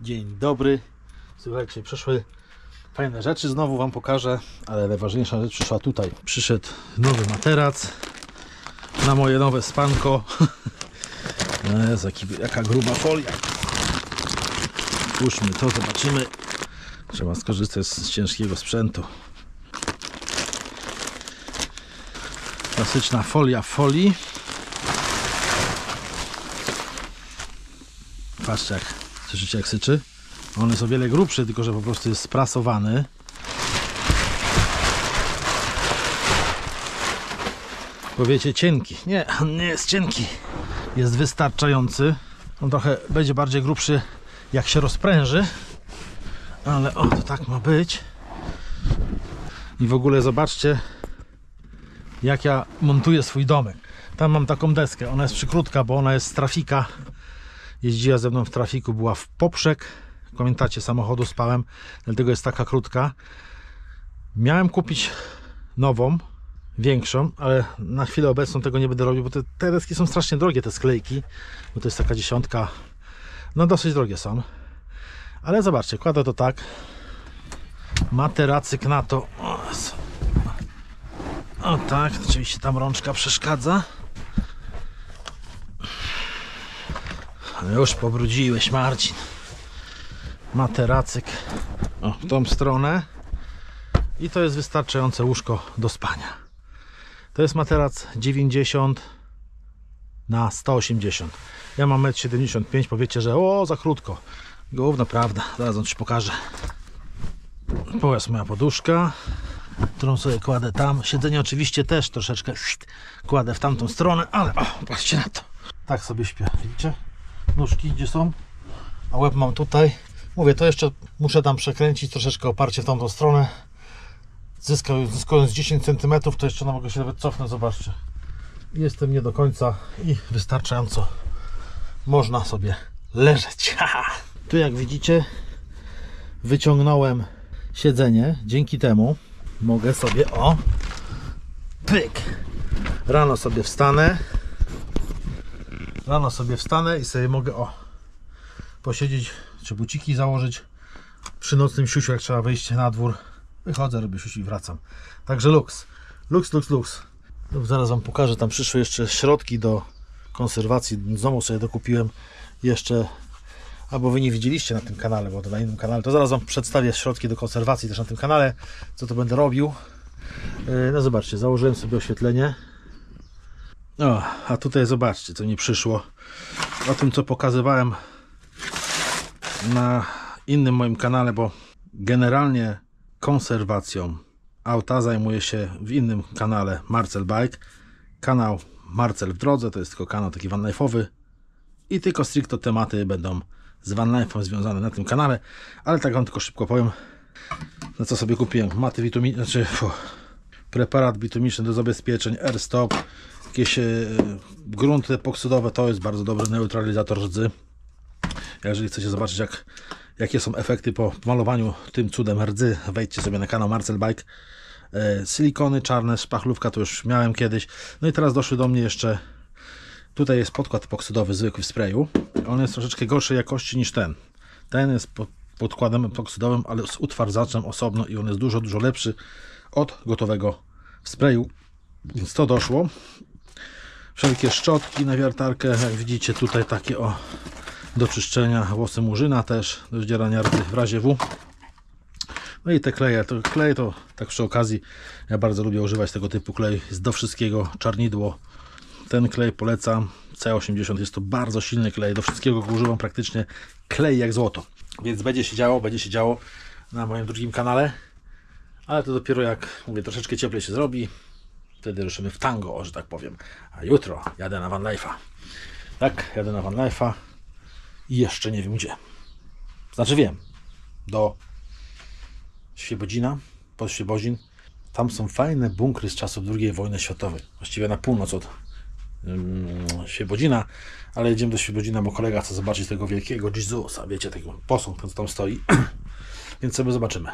Dzień dobry. Słuchajcie, przyszły fajne rzeczy, znowu wam pokażę, ale najważniejsza rzecz przyszła tutaj. Przyszedł nowy materac na moje nowe spanko. No jest jaka gruba folia. Puszczmy to, zobaczymy. Trzeba skorzystać z ciężkiego sprzętu. Klasyczna folia w folii. Patrzcie, jak słyszycie, jak syczy. On jest o wiele grubszy, tylko że po prostu jest sprasowany. Powiecie cienki. Nie, on nie jest cienki. Jest wystarczający. On trochę będzie bardziej grubszy, jak się rozpręży. Ale o, to tak ma być. I w ogóle zobaczcie, jak ja montuję swój domek. Tam mam taką deskę. Ona jest przykrótka, bo ona jest z trafika. Jeździła ze mną w trafiku, była w poprzek. Pamiętacie, samochodu spałem, dlatego jest taka krótka. Miałem kupić nową, większą, ale na chwilę obecną tego nie będę robił, bo te deski są strasznie drogie, te sklejki, bo to jest taka 10. No dosyć drogie są. Ale zobaczcie, kładę to tak. Materacyk na to. O tak, oczywiście tam rączka przeszkadza. Już pobrudziłeś, Marcin. Materacyk w tą stronę i to jest wystarczające łóżko do spania. To jest materac 90 na 180. Ja mam 1,75 m. Powiecie, że o, za krótko. Gówno prawda, zaraz wam coś pokażę. To jest moja poduszka, którą sobie kładę tam. Siedzenie oczywiście też troszeczkę kładę w tamtą stronę, ale o, patrzcie na to. Tak sobie śpię, widzicie? Nóżki gdzie są? A łeb mam tutaj. Mówię, to jeszcze muszę tam przekręcić troszeczkę oparcie w tamtą stronę. Zyskując 10 cm, to jeszcze mogę się nawet cofnąć, zobaczcie. Jestem nie do końca i wystarczająco można sobie leżeć. Tu jak widzicie, wyciągnąłem siedzenie. Dzięki temu mogę sobie pyk. Rano sobie wstanę i sobie mogę posiedzieć, czy buciki założyć przy nocnym siusiu, jak trzeba wyjść na dwór. Wychodzę, robię siusiu i wracam. Także luks. Zaraz wam pokażę, tam przyszły jeszcze środki do konserwacji. Znowu sobie dokupiłem jeszcze, albo wy nie widzieliście na tym kanale, bo to na innym kanale, to zaraz wam przedstawię środki do konserwacji też na tym kanale, co to będę robił. No zobaczcie, założyłem sobie oświetlenie. A tutaj zobaczcie, co mi przyszło. O tym, co pokazywałem na innym moim kanale, bo generalnie konserwacją auta zajmuję się w innym kanale Marcel Bike. Kanał Marcel w drodze, to jest tylko kanał taki vanlife'owy i tylko stricte tematy będą z vanlife'em związane na tym kanale, ale tak wam tylko szybko powiem, na co sobie kupiłem. Maty bitumiczne, preparat bitumiczny do zabezpieczeń, airstop, jakieś grunty epoksydowe, to jest bardzo dobry neutralizator rdzy. Jeżeli chcecie zobaczyć, jakie są efekty po malowaniu tym cudem rdzy, wejdźcie sobie na kanał Marcel Bike. Silikony czarne, szpachlówka to już miałem kiedyś. No i teraz doszły do mnie jeszcze, tutaj jest podkład epoksydowy zwykły w sprayu. On jest troszeczkę gorszej jakości niż ten. Ten jest podkładem epoksydowym, ale z utwardzaczem osobno i on jest dużo lepszy od gotowego w sprayu. Więc to doszło. Wszelkie szczotki na wiertarkę, jak widzicie tutaj takie do czyszczenia włosy murzyna też, do zdzierania rdzy w razie W. No i te kleje, to tak przy okazji, ja bardzo lubię używać tego typu klej, jest do wszystkiego, czarnidło. Ten klej polecam, C80, jest to bardzo silny klej, do wszystkiego go używam praktycznie, klej jak złoto. Więc będzie się działo na moim drugim kanale, ale to dopiero jak mówię, troszeczkę cieplej się zrobi, wtedy ruszymy w tango, że tak powiem. A jutro jadę na vanlife'a. Tak, jadę na vanlife'a i jeszcze nie wiem gdzie. Znaczy wiem, do Świebodzina, pod Świebodzin. Tam są fajne bunkry z czasów II wojny światowej. Właściwie na północ od Świebodzina, ale jedziemy do Świebodzina, bo kolega chce zobaczyć tego wielkiego Jezusa, wiecie, tego posąg, ten co tam stoi. Więc sobie zobaczymy.